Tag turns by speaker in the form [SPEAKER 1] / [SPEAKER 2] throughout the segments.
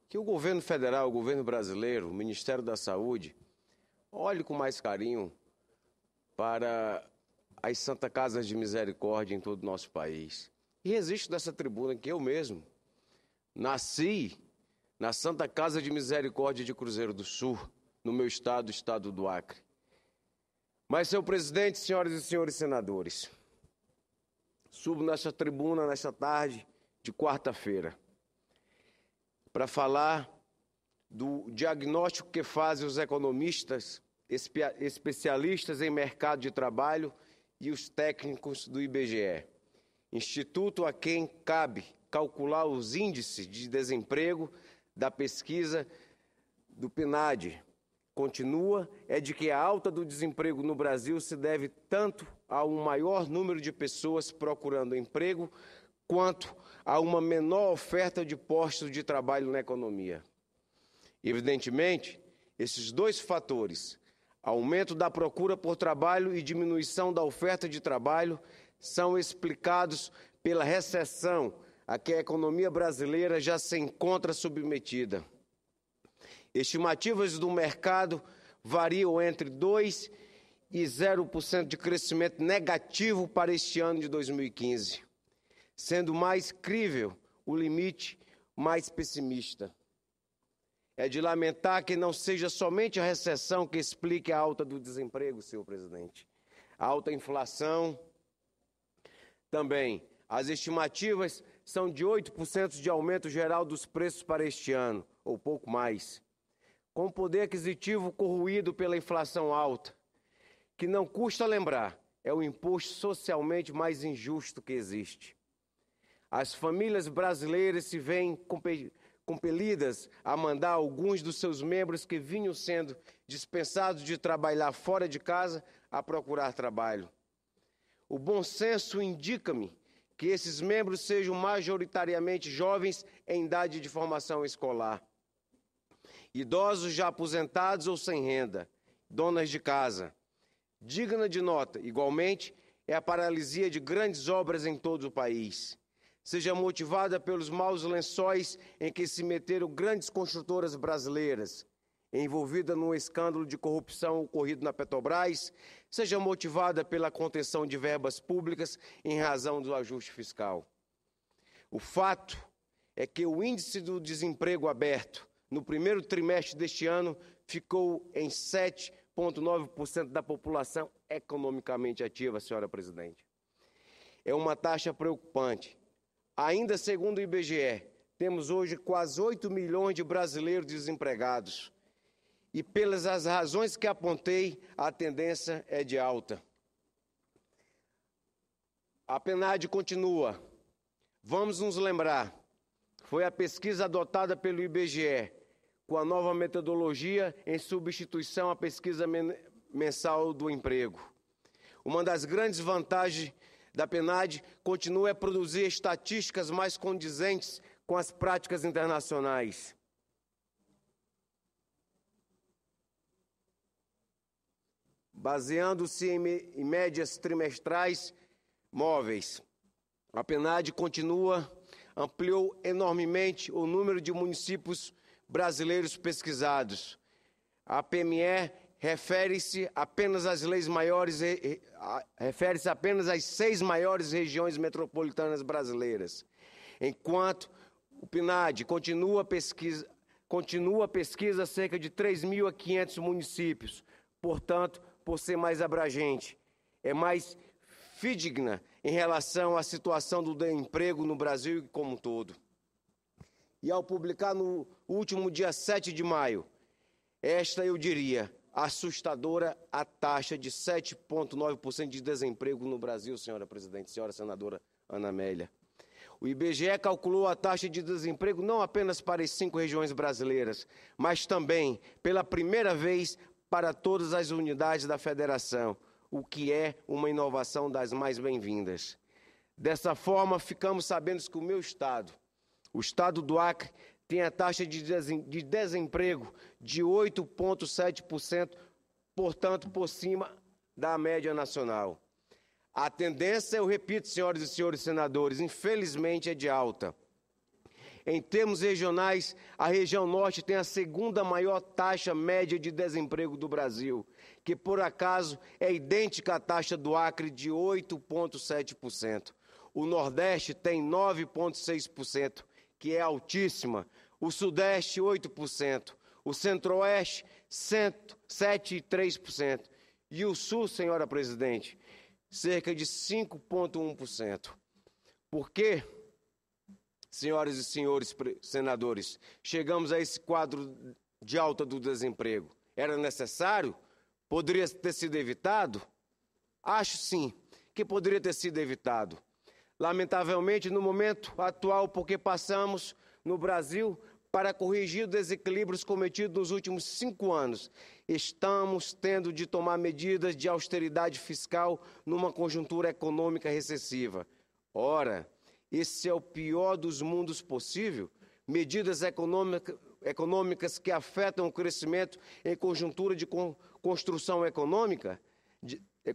[SPEAKER 1] que o governo federal, o governo brasileiro, o Ministério da Saúde, olhe com mais carinho para as Santas Casas de Misericórdia em todo o nosso país. E registro dessa tribuna que eu mesmo nasci na Santa Casa de Misericórdia de Cruzeiro do Sul, no meu estado, o estado do Acre. Mas, senhor presidente, senhoras e senhores senadores, subo nesta tribuna, nesta tarde de quarta-feira, para falar do diagnóstico que fazem os economistas, especialistas em mercado de trabalho e os técnicos do IBGE, instituto a quem cabe calcular os índices de desemprego da pesquisa do PNAD. Continua de que a alta do desemprego no Brasil se deve tanto a um maior número de pessoas procurando emprego, quanto a uma menor oferta de postos de trabalho na economia. Evidentemente, esses dois fatores, aumento da procura por trabalho e diminuição da oferta de trabalho, são explicados pela recessão a que a economia brasileira já se encontra submetida. Estimativas do mercado variam entre 2% e 0% de crescimento negativo para este ano de 2015, sendo mais crível o limite mais pessimista. É de lamentar que não seja somente a recessão que explique a alta do desemprego, senhor presidente. A alta inflação também. As estimativas são de 8% de aumento geral dos preços para este ano, ou pouco mais. Com o poder aquisitivo corroído pela inflação alta, que não custa lembrar, é o imposto socialmente mais injusto que existe. As famílias brasileiras se veem compelidas a mandar alguns dos seus membros que vinham sendo dispensados de trabalhar fora de casa a procurar trabalho. O bom senso indica-me que esses membros sejam majoritariamente jovens em idade de formação escolar, idosos já aposentados ou sem renda, donas de casa. Digna de nota, igualmente, é a paralisia de grandes obras em todo o país. Seja motivada pelos maus lençóis em que se meteram grandes construtoras brasileiras, envolvida num escândalo de corrupção ocorrido na Petrobras, seja motivada pela contenção de verbas públicas em razão do ajuste fiscal. O fato é que o índice do desemprego aberto no primeiro trimestre deste ano ficou em 7,9% da população economicamente ativa, senhora presidente. É uma taxa preocupante. Ainda segundo o IBGE, temos hoje quase 8 milhões de brasileiros desempregados. E pelas as razões que apontei, a tendência é de alta. A PNAD continua. Vamos nos lembrar, foi a pesquisa adotada pelo IBGE, com a nova metodologia em substituição à pesquisa mensal do emprego. Uma das grandes vantagens da PNAD continua a produzir estatísticas mais condizentes com as práticas internacionais. Baseando-se em médias trimestrais móveis, a PNAD ampliou enormemente o número de municípios brasileiros pesquisados. A PME refere-se apenas às às 6 maiores regiões metropolitanas brasileiras, enquanto o PNAD continua a pesquisa cerca de 3.500 municípios, portanto, por ser mais abrangente, é mais fidedigna em relação à situação do emprego no Brasil como um todo. E ao publicar no último dia 7 de maio, esta, eu diria, assustadora a taxa de 7,9% de desemprego no Brasil, senhora presidente, senhora senadora Ana Amélia. O IBGE calculou a taxa de desemprego não apenas para as 5 regiões brasileiras, mas também, pela primeira vez, para todas as unidades da federação, o que é uma inovação das mais bem-vindas. Dessa forma, ficamos sabendo que o meu estado, o estado do Acre, tem a taxa de desemprego de 8,7%, portanto, por cima da média nacional. A tendência, eu repito, senhoras e senhores senadores, infelizmente é de alta. Em termos regionais, a região norte tem a segunda maior taxa média de desemprego do Brasil, que por acaso é idêntica à taxa do Acre de 8,7%. O Nordeste tem 9,6%, que é altíssima. O Sudeste, 8%. O Centro-Oeste, 7,3%. E o Sul, senhora presidente, cerca de 5,1%. Por quê, senhoras e senhores senadores, chegamos a esse quadro de alta do desemprego? Era necessário? Poderia ter sido evitado? Acho sim que poderia ter sido evitado. Lamentavelmente, no momento atual, porque passamos no Brasil para corrigir os desequilíbrios cometidos nos últimos 5 anos, estamos tendo de tomar medidas de austeridade fiscal numa conjuntura econômica recessiva. Ora, esse é o pior dos mundos possível? Medidas econômicas que afetam o crescimento em conjuntura de construção econômica,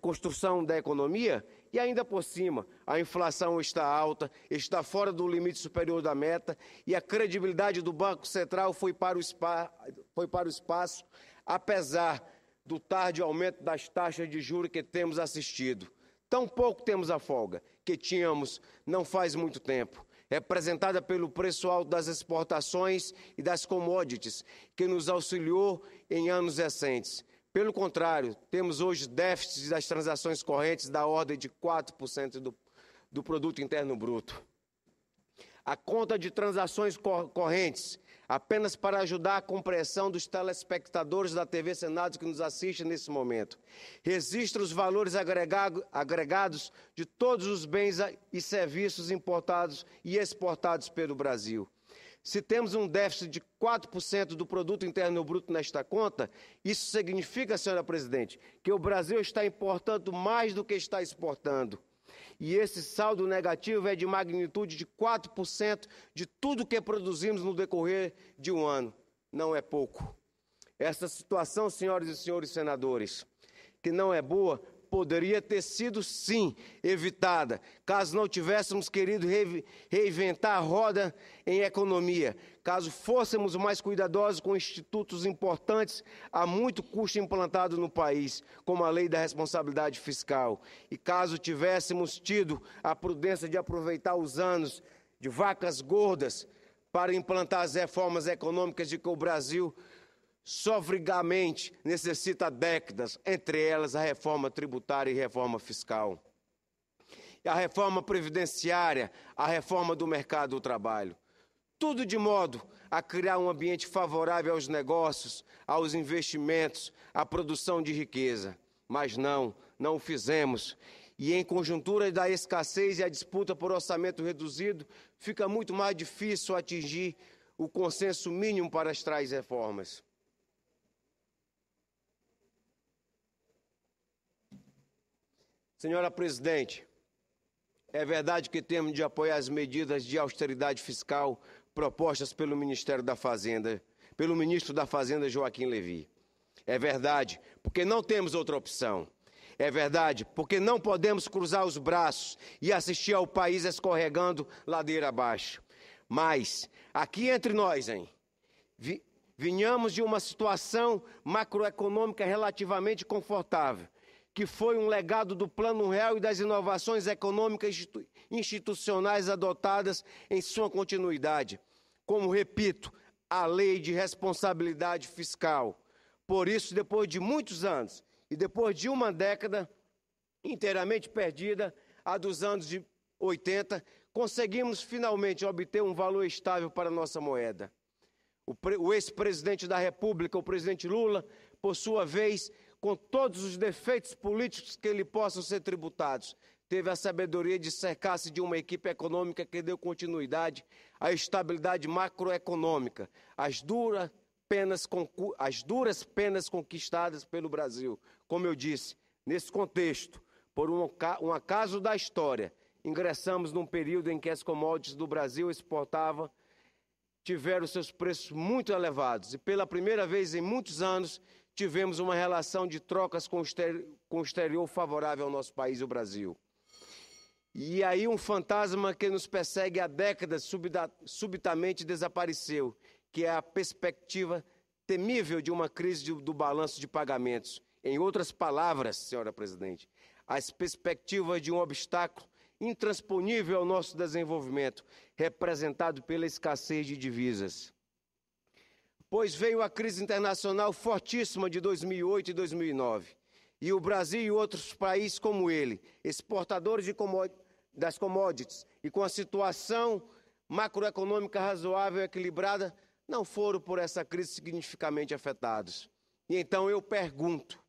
[SPEAKER 1] construção da economia, e ainda por cima, a inflação está alta, está fora do limite superior da meta, e a credibilidade do Banco Central foi para o espaço, apesar do tardio aumento das taxas de juros que temos assistido. Tão pouco temos a folga que tínhamos não faz muito tempo, representada pelo preço alto das exportações e das commodities, que nos auxiliou em anos recentes. Pelo contrário, temos hoje déficits das transações correntes da ordem de 4% do Produto Interno Bruto. A conta de transações correntes, apenas para ajudar a compreensão dos telespectadores da TV Senado que nos assistem nesse momento, registra os valores agregados de todos os bens e serviços importados e exportados pelo Brasil. Se temos um déficit de 4% do Produto Interno Bruto nesta conta, isso significa, senhora presidente, que o Brasil está importando mais do que está exportando. E esse saldo negativo é de magnitude de 4% de tudo que produzimos no decorrer de um ano. Não é pouco. Essa situação, senhoras e senhores senadores, que não é boa, poderia ter sido, sim, evitada, caso não tivéssemos querido reinventar a roda em economia, caso fôssemos mais cuidadosos com institutos importantes a muito custo implantado no país, como a Lei da Responsabilidade Fiscal, e caso tivéssemos tido a prudência de aproveitar os anos de vacas gordas para implantar as reformas econômicas de que o Brasil sofregamente necessita décadas, entre elas a reforma tributária e reforma fiscal, e a reforma previdenciária, a reforma do mercado do trabalho. Tudo de modo a criar um ambiente favorável aos negócios, aos investimentos, à produção de riqueza. Mas não o fizemos. E em conjuntura da escassez e a disputa por orçamento reduzido, fica muito mais difícil atingir o consenso mínimo para as tais reformas. Senhora presidente, é verdade que temos de apoiar as medidas de austeridade fiscal propostas pelo Ministério da Fazenda, pelo ministro da Fazenda, Joaquim Levy. É verdade, porque não temos outra opção. É verdade, porque não podemos cruzar os braços e assistir ao país escorregando ladeira abaixo. Mas, aqui entre nós, vinhamos de uma situação macroeconômica relativamente confortável, que foi um legado do Plano Real e das inovações econômicas institucionais adotadas em sua continuidade, como, repito, a Lei de Responsabilidade Fiscal. Por isso, depois de muitos anos e depois de uma década inteiramente perdida, a dos anos de 80, conseguimos finalmente obter um valor estável para a nossa moeda. O ex-presidente da República, o presidente Lula, por sua vez, com todos os defeitos políticos que lhe possam ser tributados, teve a sabedoria de cercar-se de uma equipe econômica que deu continuidade à estabilidade macroeconômica, às duras penas conquistadas pelo Brasil. Como eu disse, nesse contexto, por um acaso da história, ingressamos num período em que as commodities do Brasil exportavam tiveram seus preços muito elevados e, pela primeira vez em muitos anos, tivemos uma relação de trocas com o exterior favorável ao nosso país, o Brasil. E aí um fantasma que nos persegue há décadas subitamente desapareceu, que é a perspectiva temível de uma crise do balanço de pagamentos. Em outras palavras, senhora presidente, as perspectivas de um obstáculo intransponível ao nosso desenvolvimento, representado pela escassez de divisas. Pois veio a crise internacional fortíssima de 2008 e 2009, e o Brasil e outros países como ele, exportadores das commodities e com a situação macroeconômica razoável e equilibrada, não foram por essa crise significativamente afetados. E então eu pergunto,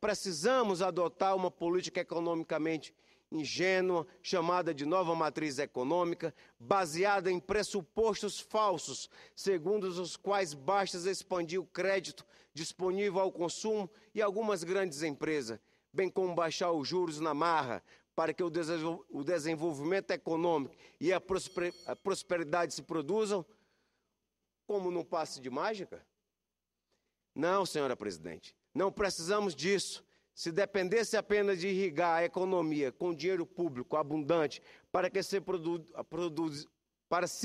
[SPEAKER 1] precisamos adotar uma política economicamente ingênua, chamada de nova matriz econômica, baseada em pressupostos falsos, segundo os quais basta expandir o crédito disponível ao consumo e algumas grandes empresas, bem como baixar os juros na marra, para que o desenvolvimento econômico e a prosperidade se produzam, como num passe de mágica? Não, senhora presidente, não precisamos disso. Se dependesse apenas de irrigar a economia com dinheiro público abundante para que se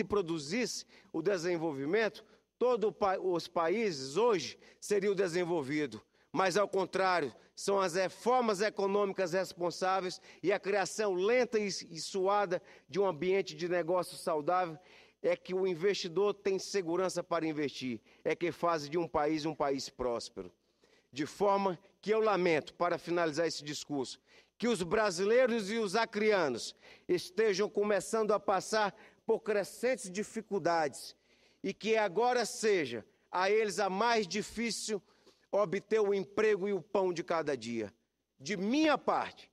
[SPEAKER 1] produzisse o desenvolvimento, todos os países hoje seriam desenvolvidos. Mas, ao contrário, são as reformas econômicas responsáveis e a criação lenta e suada de um ambiente de negócio saudável é que o investidor tem segurança para investir, é que faz de um país próspero. De forma que eu lamento, para finalizar esse discurso, que os brasileiros e os acreanos estejam começando a passar por crescentes dificuldades e que agora seja a eles a mais difícil obter o emprego e o pão de cada dia. De minha parte,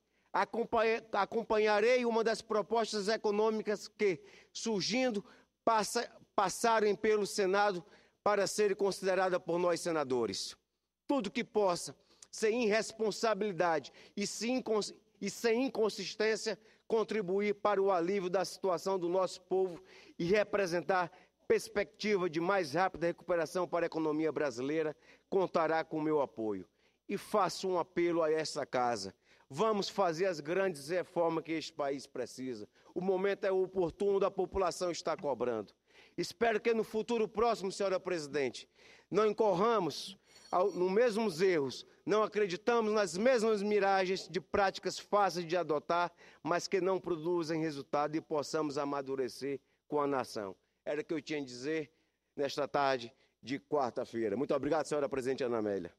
[SPEAKER 1] acompanharei uma das propostas econômicas que, surgindo, passarem pelo Senado para serem consideradas por nós senadores. Tudo que possa, sem irresponsabilidade e sem inconsistência, contribuir para o alívio da situação do nosso povo e representar perspectiva de mais rápida recuperação para a economia brasileira, contará com o meu apoio. E faço um apelo a essa casa. Vamos fazer as grandes reformas que este país precisa. O momento é oportuno, da população está cobrando. Espero que no futuro próximo, senhora presidente, não incorramos nos mesmos erros, não acreditamos nas mesmas miragens de práticas fáceis de adotar, mas que não produzem resultado e possamos amadurecer com a nação. Era o que eu tinha a dizer nesta tarde de quarta-feira. Muito obrigado, senhora presidente Ana Amélia.